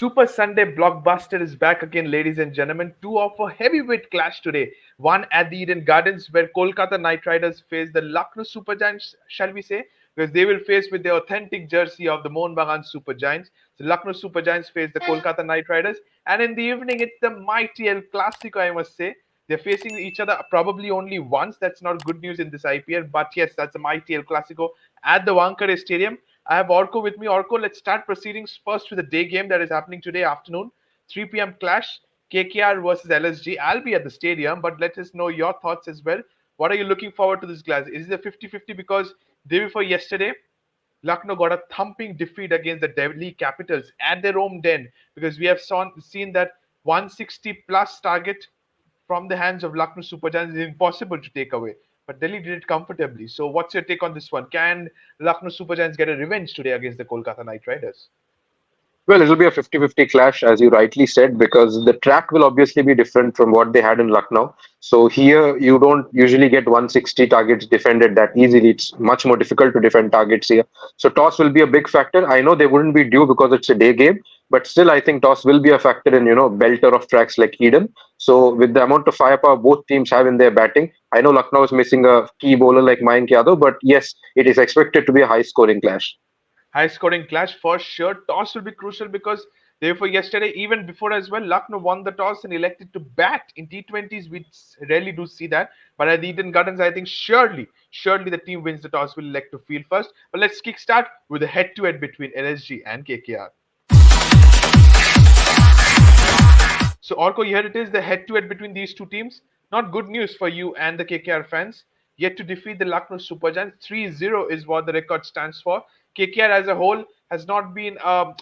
Super Sunday blockbuster is back again, ladies and gentlemen. Two of a heavyweight clash today. One at the Eden Gardens, where Kolkata Knight Riders face the Lucknow Super Giants, shall we say? Because they will face with the authentic jersey of the Mohun Bagan Super Giants. The Lucknow Super Giants face the Kolkata Knight Riders. And in the evening, it's the mighty El Clasico, I must say. They're facing each other probably only once. That's not good news in this IPL. But yes, that's a mighty El Clasico at the Wankhede Stadium. I have Orko with me. Orko, let's start proceedings first with the day game that is happening today afternoon. 3 p.m. clash, KKR versus LSG. I'll be at the stadium, but let us know your thoughts as well. What are you looking forward to this clash? Is it a 50-50 because day before yesterday, Lucknow got a thumping defeat against the Delhi Capitals at their home den because we have seen that 160 plus target from the hands of Lucknow Super Giants is impossible to take away. But Delhi did it comfortably. So, what's your take on this one? Can Lucknow Super Giants get a revenge today against the Kolkata Knight Riders? Well, it'll be a 50-50 clash, as you rightly said, because the track will obviously be different from what they had in Lucknow. So here, you don't usually get 160 targets defended that easily. It's much more difficult to defend targets here. So toss will be a big factor. I know they wouldn't be due because it's a day game, but still, I think toss will be a factor in, belter of tracks like Eden. So with the amount of firepower both teams have in their batting, I know Lucknow is missing a key bowler like Mayank Yadav, but yes, it is expected to be a high-scoring clash. High scoring clash for sure. Toss will be crucial because therefore yesterday, even before as well, Lucknow won the toss and elected to bat in T20s. We rarely do see that. But at the Eden Gardens, I think surely the team wins the toss will elect to field first. But let's kickstart with a head-to-head between LSG and KKR. So, Orko, here it is, the head-to-head between these two teams. Not good news for you and the KKR fans. Yet to defeat the Lucknow Super Giants, 3-0 is what the record stands for. KKR as a whole has not been a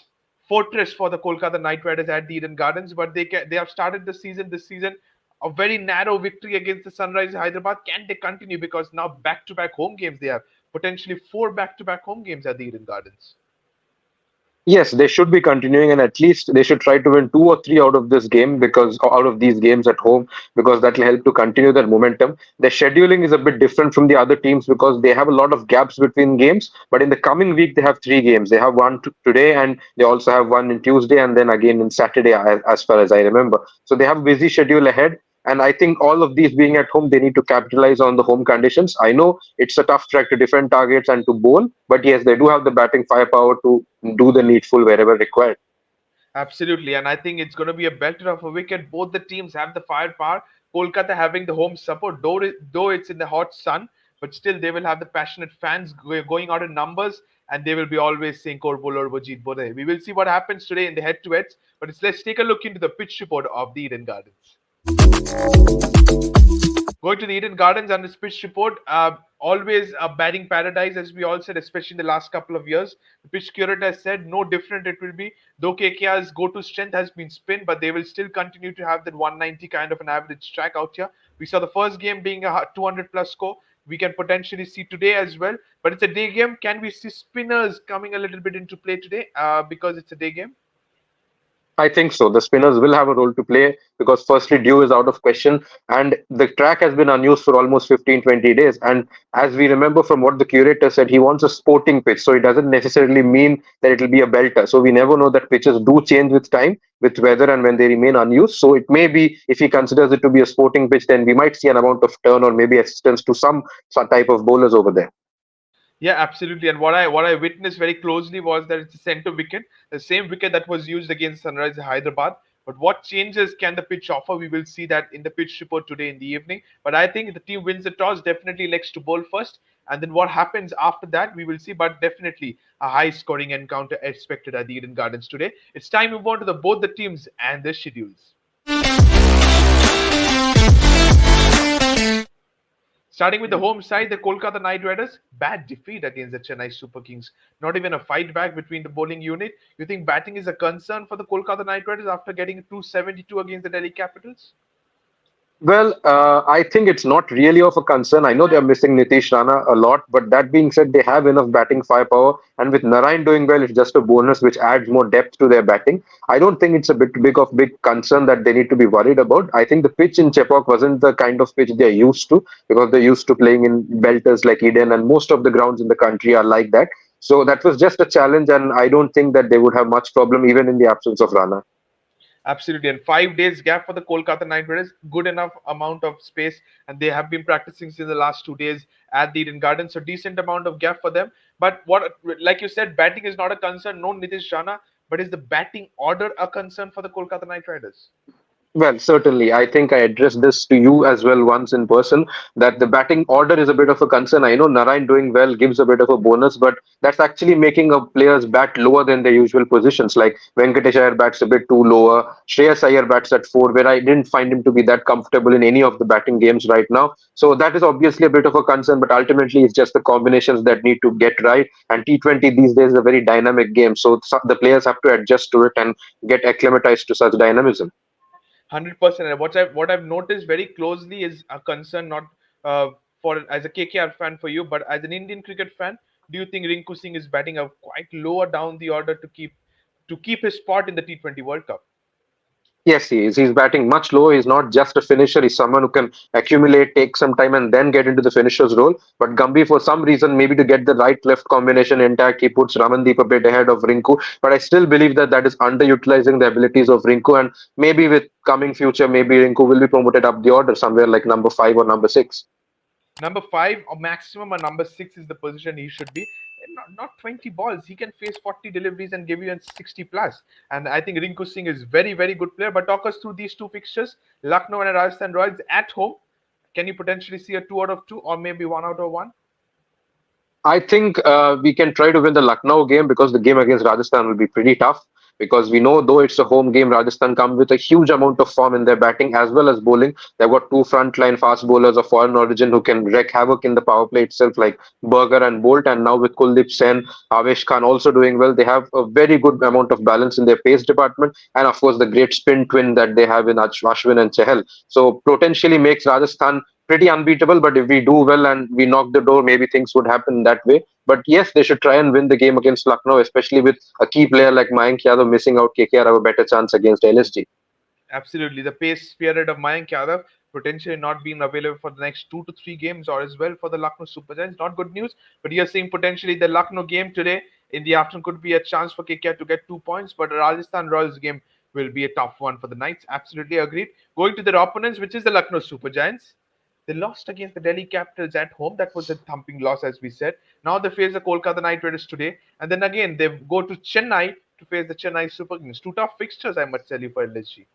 fortress for the Kolkata Knight Riders at the Eden Gardens, but they have started this season a very narrow victory against the Sunrisers Hyderabad. Can they continue? Because now back-to-back home games they have potentially four back-to-back home games at the Eden Gardens. Yes, they should be continuing, and at least they should try to win two or three out of this game because out of these games at home, because that will help to continue their momentum. Their scheduling is a bit different from the other teams because they have a lot of gaps between games. But in the coming week, they have three games. They have one today, and they also have one in Tuesday, and then again in Saturday, as far as I remember. So they have a busy schedule ahead. And I think all of these being at home, they need to capitalize on the home conditions. I know it's a tough track to defend targets and to bowl, but yes, they do have the batting firepower to do the needful wherever required. Absolutely, and I think it's going to be a better of a wicket. Both the teams have the firepower. Kolkata having the home support, though it's in the hot sun, but still they will have the passionate fans going out in numbers, and they will be always saying "Korbol or Jeet Bole." We will see what happens today in the head-to-heads, but let's take a look into the pitch report of the Eden Gardens. Going to the Eden Gardens and the pitch report, always a batting paradise, as we all said, especially in the last couple of years. The pitch curator has said no different it will be. Though KKR's go-to strength has been spin, but they will still continue to have that 190 kind of an average track out here. We saw the first game being a 200 plus score. We can potentially see today as well, but it's a day game. Can we see spinners coming a little bit into play today because it's a day game? I think so. The spinners will have a role to play because, firstly, dew is out of question, and the track has been unused for almost 15-20 days. And as we remember from what the curator said, he wants a sporting pitch, so it doesn't necessarily mean that it will be a belter. So we never know that pitches do change with time, with weather, and when they remain unused. So it may be, if he considers it to be a sporting pitch, then we might see an amount of turn or maybe assistance to some type of bowlers over there. Yeah, absolutely. And what I witnessed very closely was that it's a center wicket, the same wicket that was used against Sunrisers Hyderabad. But what changes can the pitch offer? We will see that in the pitch report today in the evening. But I think the team wins the toss, definitely elects to bowl first. And then what happens after that, we will see. But definitely a high scoring encounter expected at the Eden Gardens today. It's time to move on to both the teams and their schedules. Starting with the home side, the Kolkata Knight Riders, bad defeat against the Chennai Super Kings. Not even a fight back between the bowling unit. You think batting is a concern for the Kolkata Knight Riders after getting 272 against the Delhi Capitals? Well, I think it's not really of a concern. I know they're missing Nitish Rana a lot, but that being said, they have enough batting firepower. And with Narayan doing well, it's just a bonus which adds more depth to their batting. I don't think it's a big concern that they need to be worried about. I think the pitch in Chepauk wasn't the kind of pitch they're used to because they're used to playing in belters like Eden, and most of the grounds in the country are like that. So that was just a challenge, and I don't think that they would have much problem even in the absence of Rana. Absolutely. And 5 days gap for the Kolkata Knight Riders, good enough amount of space. And they have been practicing since the last 2 days at the Eden Garden. So decent amount of gap for them. But what, like you said, batting is not a concern. No Nitish Rana. But is the batting order a concern for the Kolkata Knight Riders? Well, certainly. I think I addressed this to you as well once in person that the batting order is a bit of a concern. I know Narayan doing well gives a bit of a bonus, but that's actually making a player's bat lower than their usual positions. Like Venkatesh Iyer bats a bit too lower. Shreyas Iyer bats at 4, where I didn't find him to be that comfortable in any of the batting games right now. So that is obviously a bit of a concern, but ultimately it's just the combinations that need to get right. And T20 these days is a very dynamic game, so the players have to adjust to it and get acclimatized to such dynamism. 100%. And what I've noticed very closely is a concern not uh, for as a KKR fan for you, but as an Indian cricket fan, do you think Rinku Singh is batting up quite lower down the order to keep his spot in the T20 World Cup? Yes, he is. He's batting much lower. He's not just a finisher. He's someone who can accumulate, take some time, and then get into the finisher's role. But Gambhir, for some reason, maybe to get the right-left combination intact, he puts Ramandeep a bit ahead of Rinku. But I still believe that that is underutilizing the abilities of Rinku. And maybe with coming future, maybe Rinku will be promoted up the order somewhere like number 5 or number 6. Number five or maximum or number six is the position he should be. Not 20 balls. He can face 40 deliveries and give you a 60 plus. And I think Rinku Singh is very, very good player. But talk us through these two fixtures, Lucknow and Rajasthan Royals at home. Can you potentially see a 2 out of 2 or maybe 1 out of 1? I think we can try to win the Lucknow game because the game against Rajasthan will be pretty tough. Because we know, though it's a home game, Rajasthan come with a huge amount of form in their batting as well as bowling. They've got two frontline fast bowlers of foreign origin who can wreak havoc in the power play itself, like Berger and Bolt. And now with Kuldeep Sen, Avesh Khan also doing well, they have a very good amount of balance in their pace department. And of course, the great spin twin that they have in Ashwin and Chahal. So potentially makes Rajasthan pretty unbeatable. But if we do well and we knock the door, maybe things would happen that way. But yes, they should try and win the game against Lucknow, especially with a key player like Mayank Yadav missing out. KKR have a better chance against LSG. Absolutely. The pace spirit of Mayank Yadav potentially not being available for the next 2 to 3 games or as well for the Lucknow Super Giants. Not good news, but you're saying potentially the Lucknow game today in the afternoon could be a chance for KKR to get 2 points, but the Rajasthan Royals game will be a tough one for the Knights. Absolutely agreed. Going to their opponents, which is the Lucknow Super Giants. They lost against the Delhi Capitals at home. That was a thumping loss, as we said. Now they face the Kolkata Knight Riders today. And then again, they go to Chennai to face the Chennai Super Kings. Two tough fixtures, I must tell you, for LSG.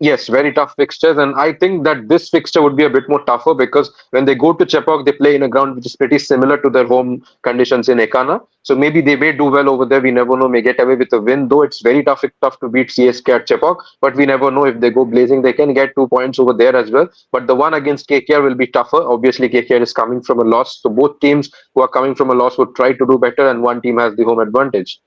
Yes, very tough fixtures, and I think that this fixture would be a bit more tougher because when they go to Chepauk, they play in a ground which is pretty similar to their home conditions in Ekana. So maybe they may do well over there. We never know. May get away with a win, though it's very tough to beat CSK at Chepauk. But we never know if they go blazing, they can get 2 points over there as well. But the one against KKR will be tougher. Obviously, KKR is coming from a loss, so both teams who are coming from a loss would try to do better, and one team has the home advantage.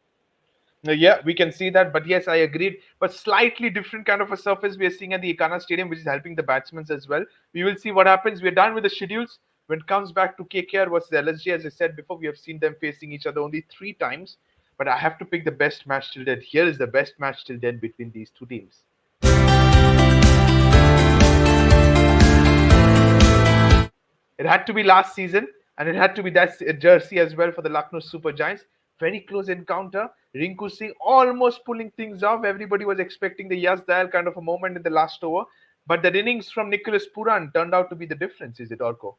Yeah, we can see that. But yes, I agreed. But slightly different kind of a surface we are seeing at the Ikana Stadium, which is helping the batsmen as well. We will see what happens. We're done with the schedules. When it comes back to KKR versus LSG, as I said before, we have seen them facing each other only 3 times. But I have to pick the best match till then. Here is the best match till then between these two teams. It had to be last season, and it had to be that jersey as well for the Lucknow Super Giants. Very close encounter. Rinku Singh almost pulling things off. Everybody was expecting the Yas Dayal kind of a moment in the last over. But that innings from Nicholas Puran turned out to be the difference, is it, Orko?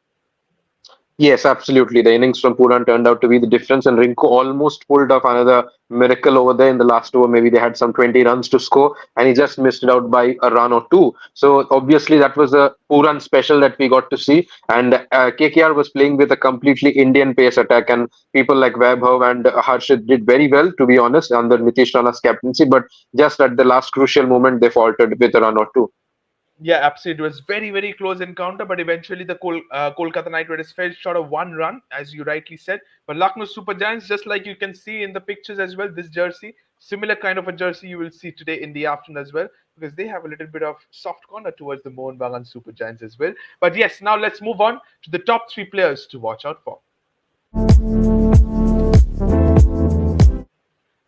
Yes, absolutely. The innings from Puran turned out to be the difference, and Rinko almost pulled off another miracle over there in the last over. Maybe they had some 20 runs to score, and he just missed it out by a run or two. So obviously, that was a Puran special that we got to see. And KKR was playing with a completely Indian pace attack, and people like Vaibhav and Harshit did very well, to be honest, under Nitish Rana's captaincy. But just at the last crucial moment, they faltered with a run or two. Yeah, absolutely. It was very, very close encounter, but eventually the Kolkata Knight Riders fell short of 1 run, as you rightly said. But Lucknow Super Giants, just like you can see in the pictures as well, this jersey, similar kind of a jersey you will see today in the afternoon as well, because they have a little bit of soft corner towards the Mohan Bagan Super Giants as well. But yes, now let's move on to the top three players to watch out for.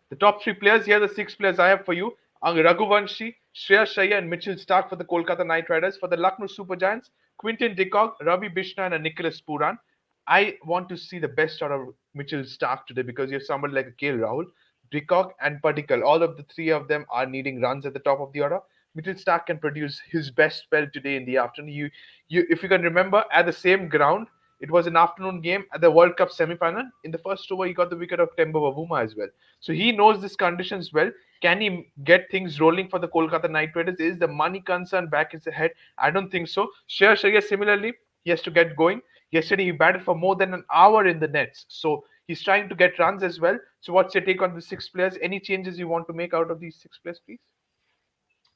The top three players, here are the 6 players I have for you. Raghuvanshi, Shreya Shaya, and Mitchell Stark for the Kolkata Knight Riders. For the Lucknow Super Giants, Quinton de Kock, Ravi Bishnoi, and Nicholas Puran. I want to see the best out of Mitchell Stark today because you have somebody like a KL Rahul, Decock, and Patikal. All of the three of them are needing runs at the top of the order. Mitchell Stark can produce his best spell today in the afternoon. If you can remember, at the same ground, it was an afternoon game at the World Cup semi-final. In the first over, he got the wicket of Temba Bavuma as well. So he knows these conditions well. Can he get things rolling for the Kolkata Knight Riders? Is the money concern back in his head? I don't think so. Shreyas Iyer similarly, he has to get going. Yesterday he batted for more than an hour in the nets, so he's trying to get runs as well. So what's your take on the six players? Any changes you want to make out of these six players, please?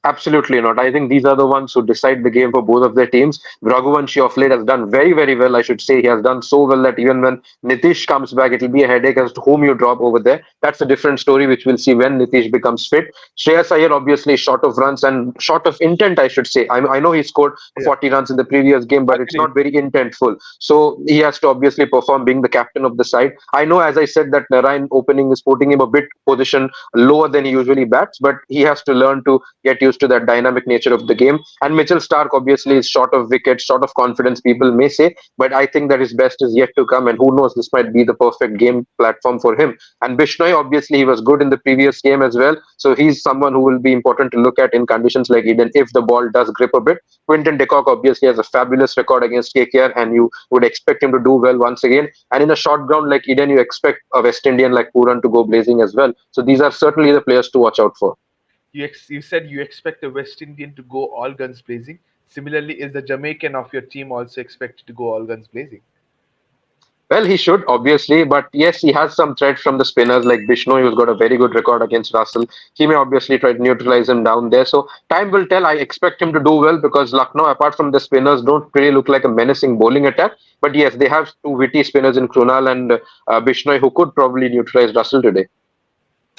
Absolutely not. I think these are the ones who decide the game for both of their teams. Raghuvanshi of late has done very, very well, I should say. He has done so well that even when Nitish comes back, it'll be a headache as to whom you drop over there. That's a different story, which we'll see when Nitish becomes fit. Shreyas Iyer, obviously, short of runs and short of intent, I should say. I know he scored Yeah, 40 runs in the previous game, but it's agreed. not very intentful. So he has to obviously perform being the captain of the side. I know, as I said, that Narayan opening is putting him a bit position lower than he usually bats, but he has to learn to get used to that dynamic nature of the game. And Mitchell Stark obviously is short of wickets, short of confidence, people may say, but I think that his best is yet to come. And who knows, this might be the perfect game platform for him. And Bishnoi, obviously, he was good in the previous game as well. So he's someone who will be important to look at in conditions like Eden if the ball does grip a bit. Quinton de Kock obviously has a fabulous record against KKR, and you would expect him to do well once again. And in a short ground like Eden, you expect a West Indian like Puran to go blazing as well. So these are certainly the players to watch out for. You said you expect the West Indian to go all guns blazing. Similarly, is the Jamaican of your team also expected to go all guns blazing? Well, he should, obviously, but yes, he has some threat from the spinners like Bishnu, who's got a very good record against Russell. He may obviously try to neutralize him down there. So time will tell. I expect him to do well because Lucknow, apart from the spinners, don't really look like a menacing bowling attack. But yes, they have two witty spinners in Krunal and Bishnoi who could probably neutralize Russell today.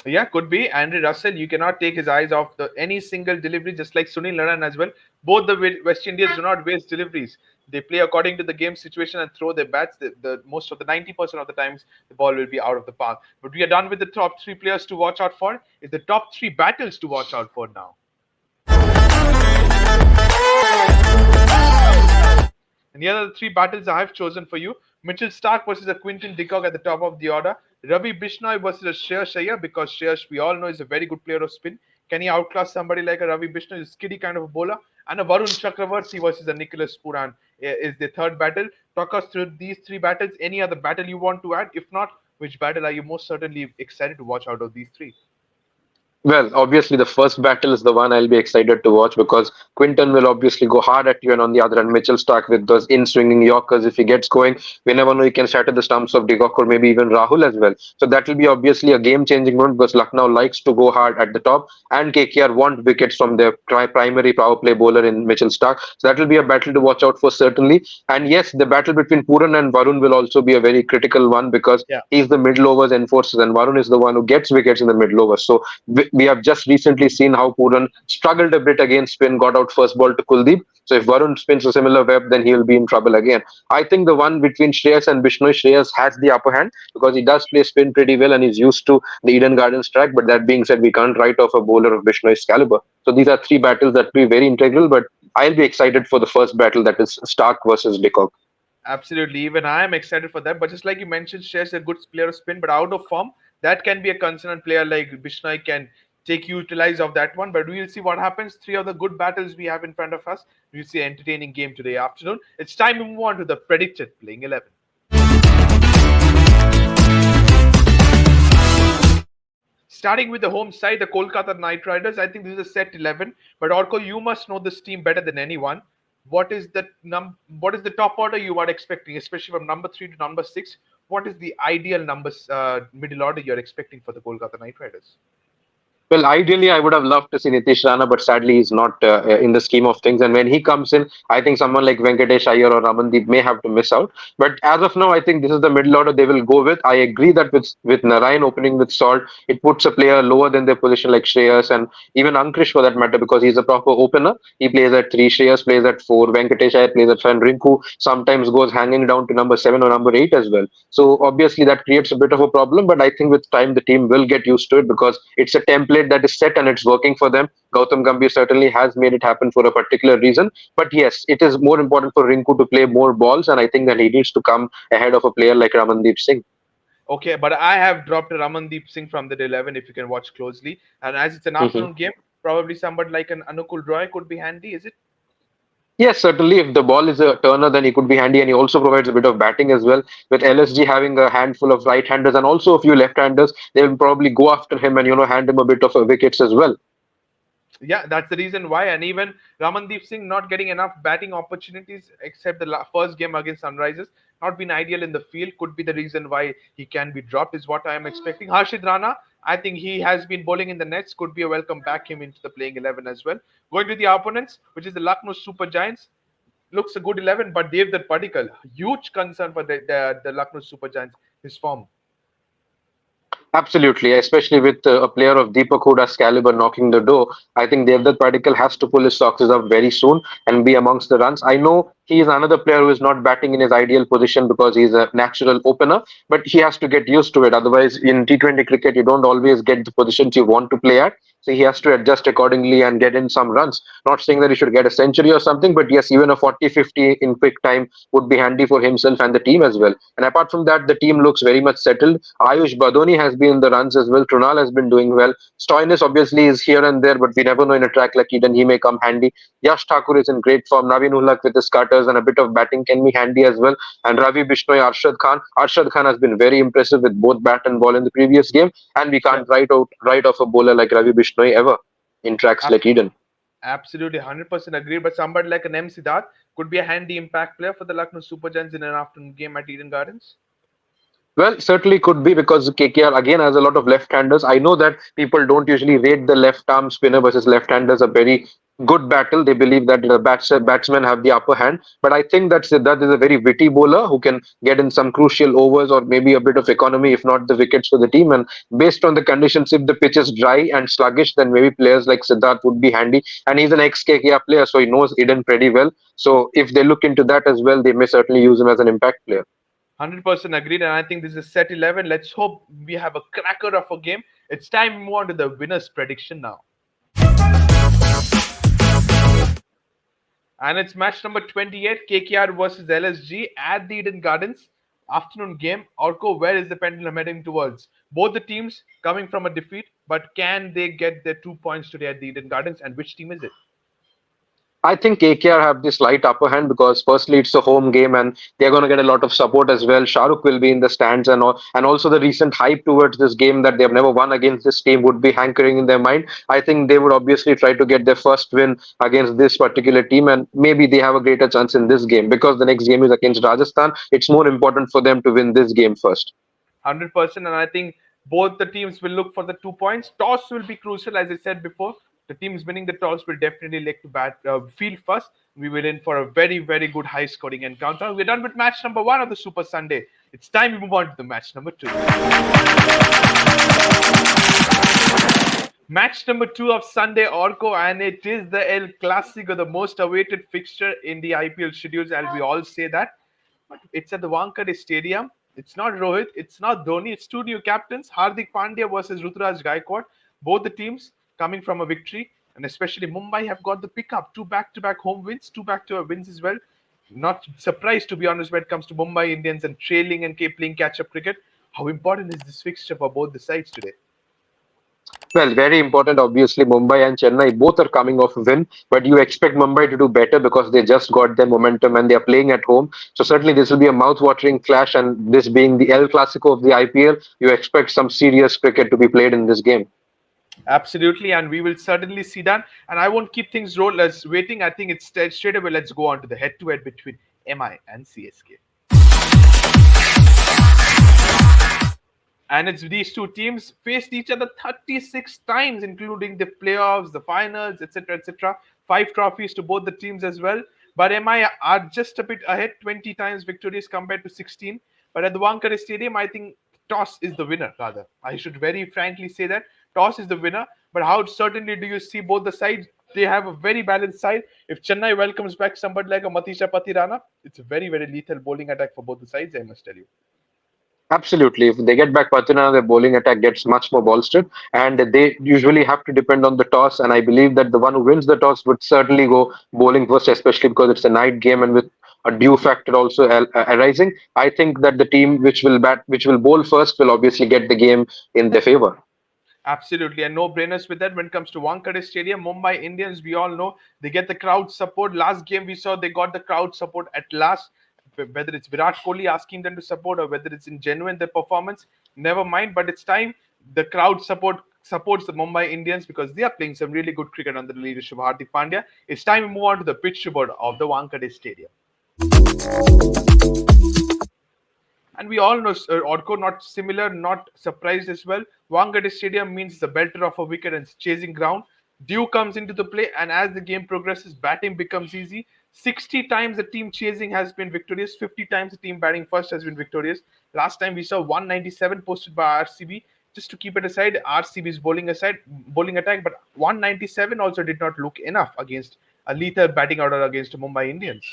Yeah, could be. Andre Russell, you cannot take his eyes off the any single delivery, just like Sunil Narine as well. Both the West Indians do not waste deliveries. They play according to the game situation and throw their bats. The most of the 90% of the times, the ball will be out of the park. But we are done with the top three players to watch out for. Is the top three battles to watch out for now? And here are the three battles I have chosen for you. Mitchell Stark versus a Quinton de Kock at the top of the order. Ravi Bishnoi versus a Shreyas Iyer because Shreyas, we all know, is a very good player of spin. Can he outclass somebody like a Ravi Bishnoi? He's a skiddy kind of a bowler. And a Varun Chakravarti versus a Nicholas Puran is the third battle. Talk us through these three battles. Any other battle you want to add? If not, which battle are you most certainly excited to watch out of these three? Well, obviously, the first battle is the one I'll be excited to watch because Quinton will obviously go hard at you, and on the other hand, Mitchell Stark with those in swinging Yorkers. If he gets going, we never know, he can shatter the stumps of Digok or maybe even Rahul as well. So that will be obviously a game changing moment because Lucknow likes to go hard at the top, and KKR want wickets from their primary power play bowler in Mitchell Stark. So that will be a battle to watch out for, certainly. And yes, the battle between Puran and Varun will also be a very critical one because Yeah. he's the middle overs enforcer, and Varun is the one who gets wickets in the middle overs. So we have just recently seen how Puran struggled a bit against spin, got out first ball to Kuldeep. So if Varun spins a similar web, then he will be in trouble again. I think the one between Shreyas and Bishnoi, Shreyas has the upper hand because he does play spin pretty well and he's used to the Eden Gardens track. But that being said, we can't write off a bowler of Bishnoi's caliber. So these are three battles that will be very integral. But I'll be excited for the first battle, that is Stark versus Dickok. Absolutely. Even I am excited for that. But just like you mentioned, Shares a good player of spin, but out of form, that can be a concern. And player like Bishnoi can take utilize of that one. But we'll see what happens. Three of the good battles we have in front of us. We'll see an entertaining game today afternoon. It's time to move on to the predicted playing 11. Starting with the home side, the Kolkata Knight Riders. I think this is a set 11. But Orko, you must know this team better than anyone. What is the top order you are expecting, especially from number three to number six? What is the ideal numbers middle order you're expecting for the Kolkata Knight Riders? Well, ideally, I would have loved to see Nitish Rana, but sadly, he's not in the scheme of things. And when he comes in, I think someone like Venkatesh Iyer or Ramandeep may have to miss out. But as of now, I think this is the middle order they will go with. I agree that with Narayan opening with Salt, it puts a player lower than their position like Shreyas and even Ankrish for that matter because he's a proper opener. He plays at three, Shreyas plays at four, Venkatesh Iyer plays at five, and Rinku sometimes goes hanging down to number seven or number eight as well. So obviously that creates a bit of a problem, but I think with time the team will get used to it because it's a template that is set and it's working for them. Gautam Gambhir certainly has made it happen for a particular reason. But yes, it is more important for Rinku to play more balls, and I think that he needs to come ahead of a player like Ramandeep Singh. Okay, but I have dropped Ramandeep Singh from the 11 if you can watch closely. And as it's an Mhm. afternoon game, probably somebody like an Anukul Roy could be handy, is it? Yes, certainly. If the ball is a turner, then he could be handy, and he also provides a bit of batting as well. With LSG having a handful of right-handers and also a few left-handers, they will probably go after him and hand him a bit of wickets as well. Yeah, that's the reason why. And even Ramandeep Singh not getting enough batting opportunities except the first game against Sunrisers, not been ideal in the field, could be the reason why he can be dropped, is what I am expecting. Harshit Rana, I think he has been bowling in the nets, could be a welcome back him into the playing 11 as well. Going to the opponents, which is the Lucknow Super Giants, looks a good 11, but Devdutt Padikkal, huge concern for the Lucknow Super Giants, his form. Absolutely, especially with a player of Deepak Huda's caliber knocking the door. I think Devdutt Padikkal has to pull his socks up very soon and be amongst the runs. I know he is another player who is not batting in his ideal position because he's a natural opener, but he has to get used to it. Otherwise, in T20 cricket, you don't always get the positions you want to play at. So he has to adjust accordingly and get in some runs. Not saying that he should get a century or something, but yes, even a 40-50 in quick time would be handy for himself and the team as well. And apart from that, the team looks very much settled. Ayush Badoni has been in the runs as well. Trunal has been doing well. Stoinis obviously is here and there, but we never know in a track like Eden, he may come handy. Yash Thakur is in great form. Naveen Ulhak with his cutters and a bit of batting can be handy as well. And Ravi Bishnoi, Arshad Khan. Arshad Khan has been very impressive with both bat and ball in the previous game. And we Yeah. can't write off a bowler like Ravi Bishnoi ever in tracks like Eden. Absolutely, 100% agree. But somebody like an M. Siddharth could be a handy impact player for the Lucknow Super Giants in an afternoon game at Eden Gardens. Well, certainly could be because KKR again has a lot of left-handers. I know that people don't usually rate the left-arm spinner versus left-handers a very good battle. They believe that the batsmen have the upper hand. But I think that is a very witty bowler who can get in some crucial overs or maybe a bit of economy, if not the wickets for the team. And based on the conditions, if the pitch is dry and sluggish, then maybe players like Siddharth would be handy. And he's an ex-KKR player, so he knows Eden pretty well. So if they look into that as well, they may certainly use him as an impact player. 100% agreed. And I think this is set 11. Let's hope we have a cracker of a game. It's time to move on to the winner's prediction now. And it's match number 28, KKR versus LSG at the Eden Gardens. Afternoon game. Orko, where is the pendulum heading towards? Both the teams coming from a defeat, but can they get their 2 points today at the Eden Gardens? And which team is it? I think KKR have this slight upper hand because firstly it's a home game and they're going to get a lot of support as well. Shahrukh will be in the stands and also the recent hype towards this game that they've never won against this team would be hankering in their mind. I think they would obviously try to get their first win against this particular team and maybe they have a greater chance in this game because the next game is against Rajasthan. It's more important for them to win this game first. 100%. And I think both the teams will look for the 2 points. Toss will be crucial, as I said before. The teams winning the toss will definitely like to field first. We will in for a very, very good high scoring encounter. We're done with match number 1 of the Super Sunday. It's time we move on to the match number 2. Match number 2 of Sunday Orco, and it is the El Clasico, the most awaited fixture in the IPL schedules, and we all say that. But it's at the Wankhede Stadium. It's not Rohit, it's not Dhoni, it's two new captains, Hardik Pandya versus Ruturaj Gaikwad. Both the teams coming from a victory, and especially Mumbai have got the pickup, two back-to-back home wins, two back-to-back wins as well. Not surprised, to be honest, when it comes to Mumbai Indians and trailing and playing catch-up cricket. How important is this fixture for both the sides today? Well, very important. Obviously, Mumbai and Chennai both are coming off a win, but you expect Mumbai to do better because they just got their momentum and they are playing at home. So certainly this will be a mouth-watering clash, and this being the El Clasico of the IPL, you expect some serious cricket to be played in this game. Absolutely, and we will certainly see that. And I won't keep things roll as waiting. I think it's straight away. Let's go on to the head-to-head between MI and CSK. And it's these two teams faced each other 36 times, including the playoffs, the finals, etc., etc. Five trophies to both the teams as well. But MI are just a bit ahead, 20 times victorious compared to 16. But at the Wankhede Stadium, I think toss is the winner, rather. I should very frankly say that toss is the winner. But how certainly do you see both the sides? They have a very balanced side. If Chennai welcomes back somebody like a Matisha Patirana, it's a very, very lethal bowling attack for both the sides, I must tell you. Absolutely. If they get back Patina, their bowling attack gets much more bolstered, and they usually have to depend on the toss. And I believe that the one who wins the toss would certainly go bowling first, especially because it's a night game, and with a due factor also arising, I think that the team which will bowl first, will obviously get the game in their favor. Absolutely, and no brainers with that when it comes to Wankhede Stadium. Mumbai Indians, we all know they get the crowd support. Last game we saw they got the crowd support at last. Whether it's Virat Kohli asking them to support or whether it's in genuine their performance, never mind. But it's time the crowd supports the Mumbai Indians because they are playing some really good cricket under the leadership of Hardik Pandya. It's time we move on to the pitch report of the Wankhede Stadium. And we all know Orko not similar, not surprised as well. Wankhede Stadium means the belter of a wicket and chasing ground. Dew comes into the play, and as the game progresses, batting becomes easy. 60 times the team chasing has been victorious, 50 times the team batting first has been victorious. Last time we saw 197 posted by RCB. Just to keep it aside, RCB's bowling attack, but 197 also did not look enough against a lethal batting order against Mumbai Indians.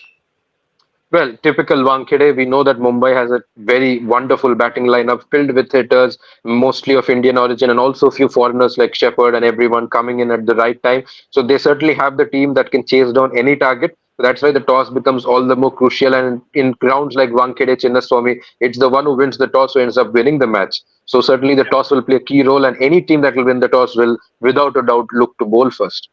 Well, typical Wankhede, we know that Mumbai has a very wonderful batting lineup filled with hitters, mostly of Indian origin, and also a few foreigners like Shepherd and everyone coming in at the right time. So they certainly have the team that can chase down any target. So that's why the toss becomes all the more crucial. And in grounds like Wankhede, Chinnaswamy, it's the one who wins the toss who ends up winning the match. So certainly the toss will play a key role, and any team that will win the toss will, without a doubt, look to bowl first.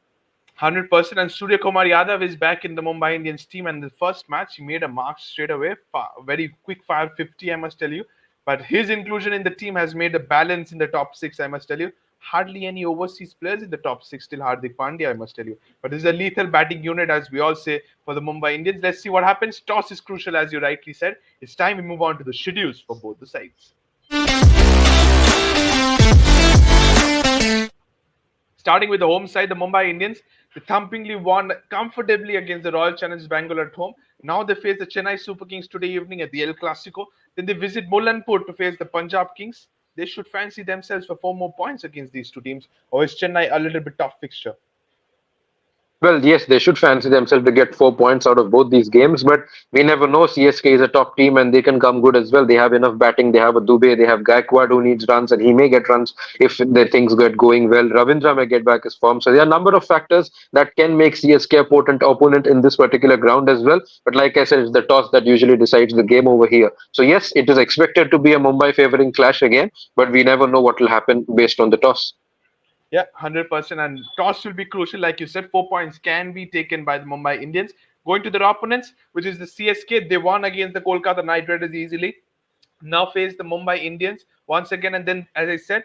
100%. And Surya Kumar Yadav is back in the Mumbai Indians team. And the first match, he made a mark straight away. Very quick fire 50, I must tell you. But his inclusion in the team has made a balance in the top six, I must tell you. Hardly any overseas players in the top six, still Hardik Pandya, I must tell you. But this is a lethal batting unit, as we all say, for the Mumbai Indians. Let's see what happens. Toss is crucial, as you rightly said. It's time we move on to the schedules for both the sides. Starting with the home side, the Mumbai Indians, they thumpingly won comfortably against the Royal Challengers Bangalore at home. Now they face the Chennai Super Kings today evening at the El Clasico. Then they visit Mullanpur to face the Punjab Kings. They should fancy themselves for 4 more points against these two teams, or is Chennai a little bit tough fixture? Well, yes, they should fancy themselves to get 4 points out of both these games, but we never know. CSK is a top team and they can come good as well. They have enough batting. They have a Dubey, they have Gaikwad who needs runs, and he may get runs if the things get going well. Ravindra may get back his form. So there are a number of factors that can make CSK a potent opponent in this particular ground as well. But like I said, it's the toss that usually decides the game over here. So yes, it is expected to be a Mumbai favoring clash again, but we never know what will happen based on the toss. Yeah, 100%. And toss will be crucial. Like you said, 4 points can be taken by the Mumbai Indians. Going to their opponents, which is the CSK, they won against the Kolkata Knight Riders easily. Now face the Mumbai Indians once again. And then, as I said,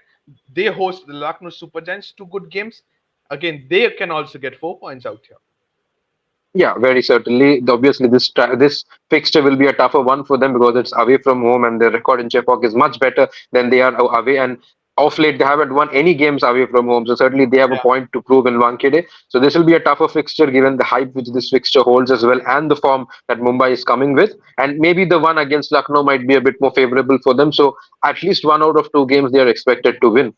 they host the Lucknow Super Giants. Two good games. Again, they can also get 4 points out here. Yeah, very certainly. Obviously, this fixture will be a tougher one for them because it's away from home, and their record in Chepauk is much better than they are away. And off late, they haven't won any games away from home, so certainly they have a Yeah. point to prove in Wankhede. So this will be a tougher fixture given the hype which this fixture holds as well, and the form that Mumbai is coming with. And maybe the one against Lucknow might be a bit more favorable for them. So at least one out of two games they are expected to win.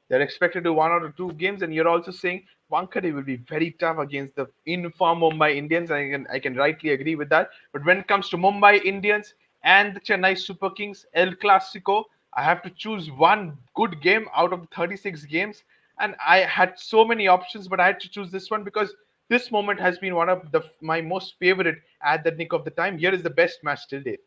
They're expected to one or two games, and you're also saying Wankhede will be very tough against the in-form Mumbai Indians. I can rightly agree with that. But when it comes to Mumbai Indians and the Chennai Super Kings, El Clasico, I have to choose one good game out of the 36 games. And I had so many options, but I had to choose this one because this moment has been one of my most favorite at the nick of the time. Here is the best match till date.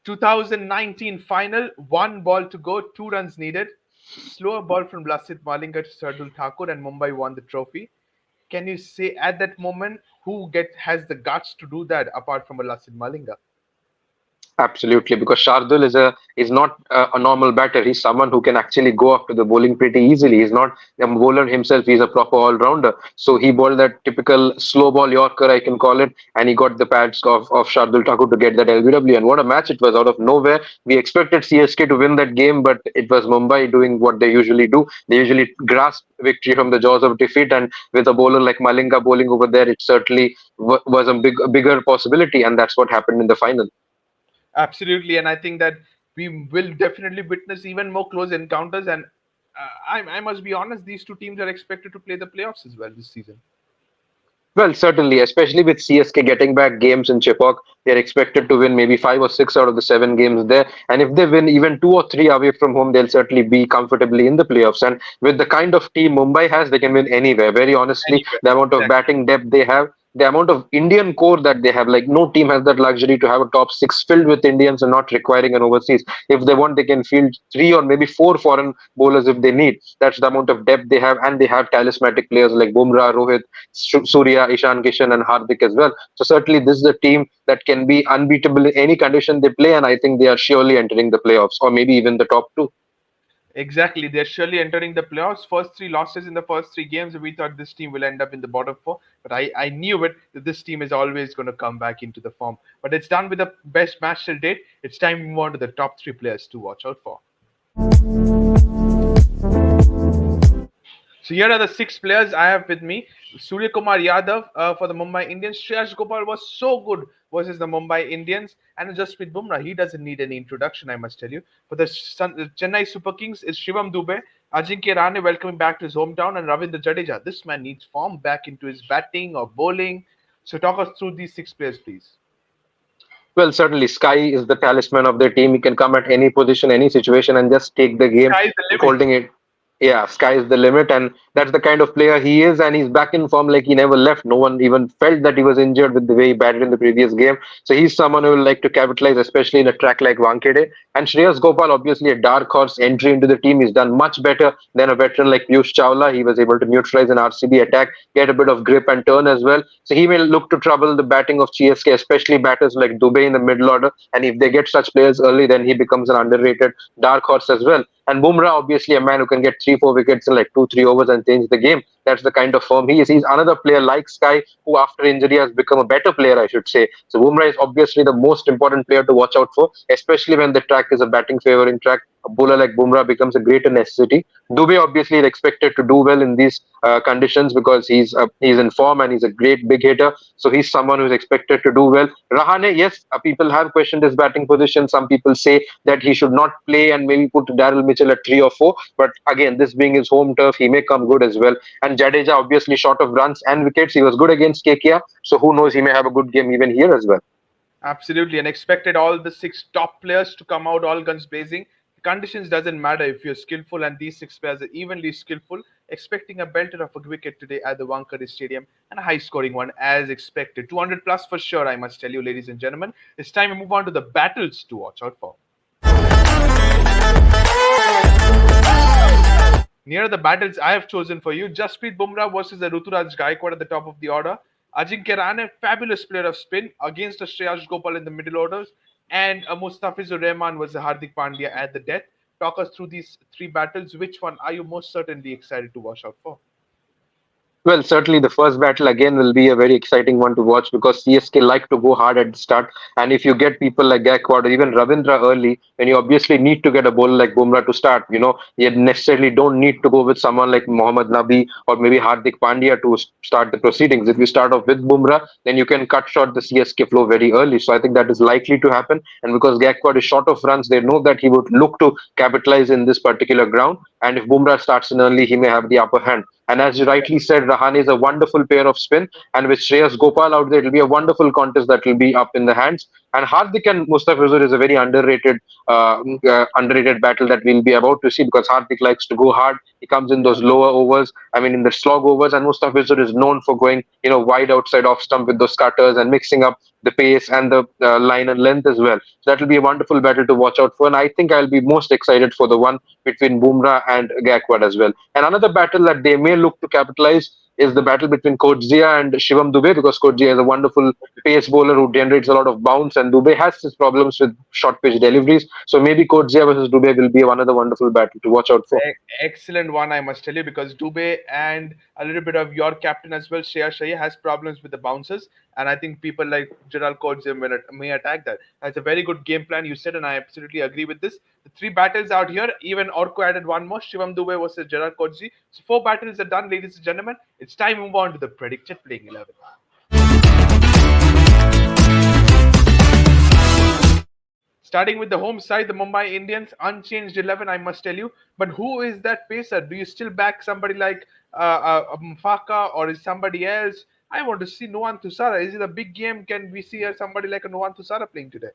2019 final, one ball to go, 2 runs needed. Slower ball from Lasit Malinga to Sardul Thakur, and Mumbai won the trophy. Can you say at that moment who get has the guts to do that apart from a Lasit Malinga? Absolutely, because Shardul is not a normal batter. He's someone who can actually go after the bowling pretty easily. He's not a bowler himself. He's a proper all rounder. So he bowled that typical slow ball Yorker, I can call it, and he got the pads of Shardul Thakur to get that LBW. And what a match it was out of nowhere. We expected CSK to win that game, but it was Mumbai doing what they usually do. They usually grasp victory from the jaws of defeat, and with a bowler like Malinga bowling over there, it certainly was a bigger possibility, and that's what happened in the final. Absolutely, and I think that we will definitely witness even more close encounters. And I must be honest, these two teams are expected to play the playoffs as well this season. Well, certainly, especially with CSK getting back games in Chepauk, they're expected to win maybe 5 or 6 out of the 7 games there. And if they win even 2 or 3 away from home, they'll certainly be comfortably in the playoffs. And with the kind of team Mumbai has, they can win anywhere. Very honestly, Anywhere. the amount of Exactly. batting depth they have, the amount of Indian core that they have, like no team has that luxury to have a top six filled with Indians and not requiring an overseas. If they want, they can field 3 or maybe 4 foreign bowlers if they need. That's the amount of depth they have, and they have talismanic players like Bumrah, Rohit, Surya, Ishan Kishan, and Hardik as well. So certainly, this is a team that can be unbeatable in any condition they play, and I think they are surely entering the playoffs or maybe even the top two. Exactly. They're surely entering the playoffs. First three losses in the first three games, we thought this team will end up in the bottom four. But I knew it that this team is always going to come back into the form. But it's done with the best match till date. It's time to move on to the top three players to watch out for. So here are the six players I have with me. Surya Kumar Yadav for the Mumbai Indians. Shreyas Gopal was so good versus the Mumbai Indians. And Jasprit Bumrah, he doesn't need any introduction, I must tell you. For the Chennai Super Kings is Shivam Dube. Ajinkya Rahane welcoming back to his hometown. And Ravindra Jadeja. This man needs form back into his batting or bowling. So talk us through these six players, please. Well, certainly, Sky is the talisman of their team. He can come at any position, any situation, and just take the game, Sky is the limit. holding it. Yeah, sky is the limit, and that's the kind of player he is. And he's back in form like he never left. No one even felt that he was injured with the way he batted in the previous game. So he's someone who will like to capitalize, especially in a track like Wankhede. And Shreyas Gopal, obviously a dark horse entry into the team. He's done much better than a veteran like Piyush Chawla. He was able to neutralize an RCB attack, get a bit of grip and turn as well. So he may look to trouble the batting of CSK, especially batters like Dubey in the middle order. And if they get such players early, then he becomes an underrated dark horse as well. And Bumrah, obviously, a man who can get 3, 4 wickets in like 2, 3 overs and change the game. That's the kind of form he is. He's another player like Sky, who after injury has become a better player, I should say. So Bumrah is obviously the most important player to watch out for, especially when the track is a batting favoring track. A bowler like Bumrah becomes a greater necessity. Dubey obviously is expected to do well in these conditions because he's in form and he's a great big hitter. So he's someone who's expected to do well. Rahane, yes, people have questioned his batting position. Some people say that he should not play and maybe put Daryl Mitchell at 3 or 4. But again, this being his home turf, he may come good as well. And Jadeja, obviously, short of runs and wickets, he was good against KKR. So who knows, he may have a good game even here as well. Absolutely, and expected all the six top players to come out all guns blazing. The conditions doesn't matter if you're skillful, and these six players are evenly skillful. Expecting a belter of a wicket today at the Wankhede Stadium and a high-scoring one as expected. 200 plus for sure, I must tell you, ladies and gentlemen. It's time to move on to the battles to watch out for. Near the battles I have chosen for you, Jasprit Bumrah versus the Ruturaj Gaikwad at the top of the order. Ajinkya Rahane, fabulous player of spin against a Shreyas Gopal in the middle orders, and a Mustafizur Rahman versus Hardik Pandya at the death. Talk us through these three battles. Which one are you most certainly excited to watch out for? Well, certainly the first battle again will be a very exciting one to watch because CSK like to go hard at the start. And if you get people like Gaikwad or even Ravindra early, then you obviously need to get a bowler like Bumrah to start. You necessarily don't need to go with someone like Mohammad Nabi or maybe Hardik Pandya to start the proceedings. If you start off with Bumrah, then you can cut short the CSK flow very early. So I think that is likely to happen. And because Gaikwad is short of runs, they know that he would look to capitalize in this particular ground. And if Bumrah starts in early, he may have the upper hand. And as you rightly said, Rahane is a wonderful pair of spin. And with Shreyas Gopal out there, it will be a wonderful contest that will be up in the hands. And Hardik and Mustafizur is a very underrated battle that we'll be about to see because Hardik likes to go hard. He comes in those lower overs, I mean, in the slog overs, and Mustafizur is known for going, wide outside off stump with those cutters and mixing up the pace and the line and length as well. So that will be a wonderful battle to watch out for. And I think I'll be most excited for the one between Bumrah and Gaikwad as well. And another battle that they may look to capitalize is the battle between Coetzee and Shivam Dube because Coetzee is a wonderful pace bowler who generates a lot of bounce and Dube has his problems with short pitch deliveries. So maybe Coetzee versus Dube will be another wonderful battle to watch out for. Excellent one, I must tell you, because Dubey and a little bit of your captain as well, Shreya Shaya, has problems with the bounces, and I think people like Gerald Coates may attack that. That's a very good game plan you said, and I absolutely agree with this. The three battles out here, even Orko added one more, Shivam Dubey versus Gerald Coates. So four battles are done, ladies and gentlemen. It's time to move on to the predicted playing 11. Starting with the home side, the Mumbai Indians, unchanged 11, I must tell you. But who is that pacer? Do you still back somebody like Mfaka or is somebody else? I want to see Noan Thusara. Is it a big game? Can we see somebody like a Noan Thusara playing today?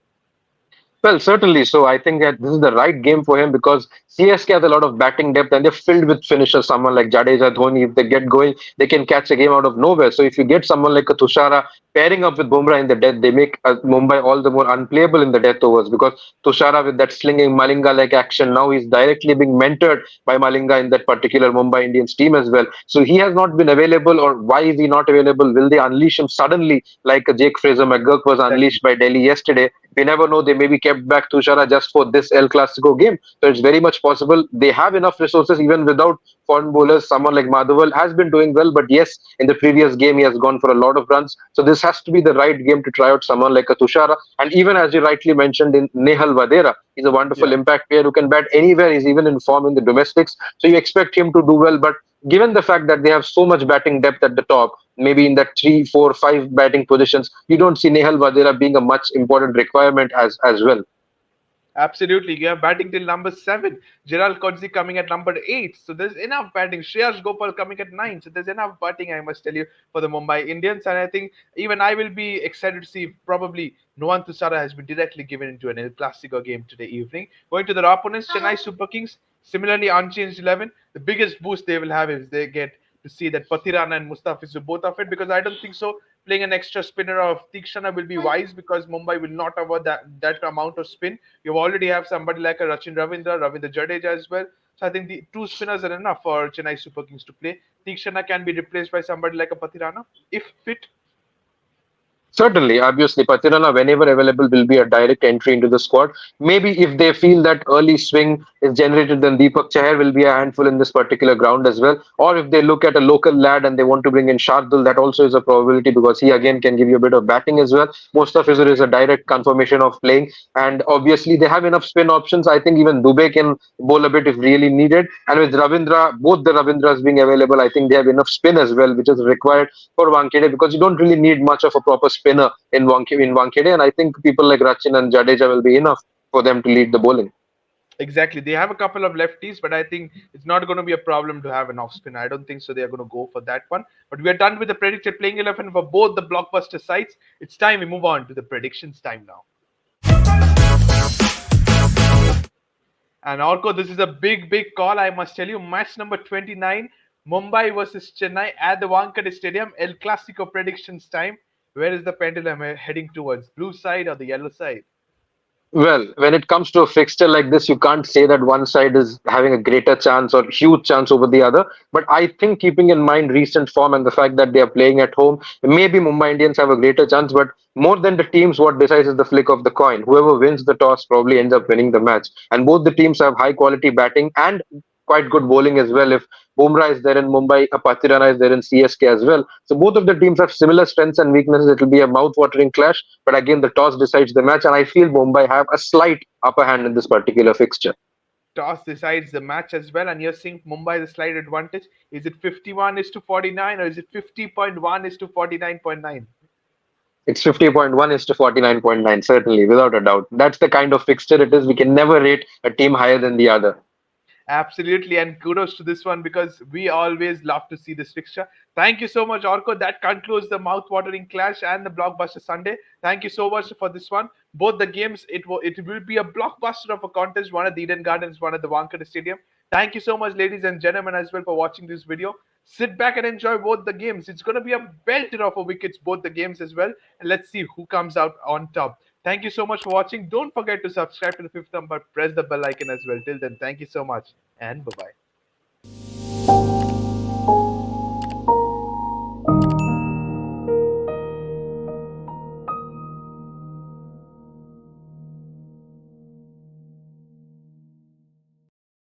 Well, certainly. So I think that this is the right game for him because CSK has a lot of batting depth and they're filled with finishers. Someone like Jadeja, Dhoni, if they get going, they can catch a game out of nowhere. So if you get someone like a Tushara pairing up with Bumrah in the death, they make Mumbai all the more unplayable in the death overs because Tushara with that slinging Malinga-like action, now he's directly being mentored by Malinga in that particular Mumbai Indians team as well. So he has not been available, or why is he not available? Will they unleash him suddenly like Jake Fraser McGurk was unleashed Exactly. by Delhi yesterday? We never know. They maybe kept back Tushara just for this El Clasico game. So it's very much possible they have enough resources even without foreign bowlers. Someone like Madhaval has been doing well, but yes, in the previous game he has gone for a lot of runs. So this has to be the right game to try out someone like a Tushara. And even as you rightly mentioned in Nehal Vadera, he's a wonderful Yeah. impact player who can bat anywhere. He's even in form in the domestics. So you expect him to do well, but given the fact that they have so much batting depth at the top, maybe in that three, four, five batting positions, you don't see Nehal Vadera being a much important requirement as well. Absolutely. You have batting till number 7. Gerald Kodzi coming at number 8. So there's enough batting. Shreyas Gopal coming at 9. So there's enough batting, I must tell you, for the Mumbai Indians. And I think even I will be excited to see if probably Noan Thusara has been directly given into an El Clasico game today evening. Going to their opponents, Chennai Super Kings, similarly unchanged 11. The biggest boost they will have is they get to see that Pathirana and Mustafizu both of it, because I don't think so playing an extra spinner of Tikshana will be wise, because Mumbai will not avoid that amount of spin. You already have somebody like a Ravindra Jadeja as well. So I think the two spinners are enough for Chennai Super Kings to play. Tikshana can be replaced by somebody like a Pathirana if fit. Certainly, obviously, Patirana, whenever available, will be a direct entry into the squad. Maybe if they feel that early swing is generated, then Deepak Chahar will be a handful in this particular ground as well. Or if they look at a local lad and they want to bring in Shardul, that also is a probability because he again can give you a bit of batting as well. Mustafizur is a direct confirmation of playing, and obviously they have enough spin options. I think even Dubey can bowl a bit if really needed. And with Ravindra, both the Ravindras being available, I think they have enough spin as well, which is required for Wankhede because you don't really need much of a proper spinner in Wankhede, and I think people like Rachin and Jadeja will be enough for them to lead the bowling. Exactly. They have a couple of lefties, but I think it's not going to be a problem to have an off spin. I don't think so. They are going to go for that one. But we are done with the predicted playing 11 for both the blockbuster sides. It's time we move on to the predictions time now. And Orko, this is a big, big call. I must tell you. Match number 29, Mumbai versus Chennai at the Wankhede Stadium. El Clasico predictions time. Where is the pendulum heading towards? Blue side or the yellow side? Well, when it comes to a fixture like this, you can't say that one side is having a greater chance or huge chance over the other. But I think keeping in mind recent form and the fact that they are playing at home, maybe Mumbai Indians have a greater chance. But more than the teams, what decides is the flick of the coin. Whoever wins the toss probably ends up winning the match. And both the teams have high quality batting and quite good bowling as well. If Bumrah is there in Mumbai, Patirana is there in CSK as well. So both of the teams have similar strengths and weaknesses. It will be a mouth-watering clash. But again, the toss decides the match, and I feel Mumbai have a slight upper hand in this particular fixture. Toss decides the match as well, and you're seeing Mumbai the slight advantage. Is it 51 is to 49, or is it 50.1 is to 49.9? It's 50.1 is to 49.9, certainly, without a doubt. That's the kind of fixture it is. We can never rate a team higher than the other. Absolutely, and kudos to this one because we always love to see this fixture. Thank you so much, Orko. That concludes the mouth-watering clash and the blockbuster Sunday. Thank you so much for this one. Both the games, it will be a blockbuster of a contest. One at the Eden Gardens, one at the Wankhede Stadium. Thank you so much, ladies and gentlemen, as well for watching this video. Sit back and enjoy both the games. It's going to be a belter of a wickets, both the games as well. And let's see who comes out on top. Thank you so much for watching. Don't forget to subscribe to the Fifth Umpire. Press the bell icon as well. Till then, thank you so much and bye bye.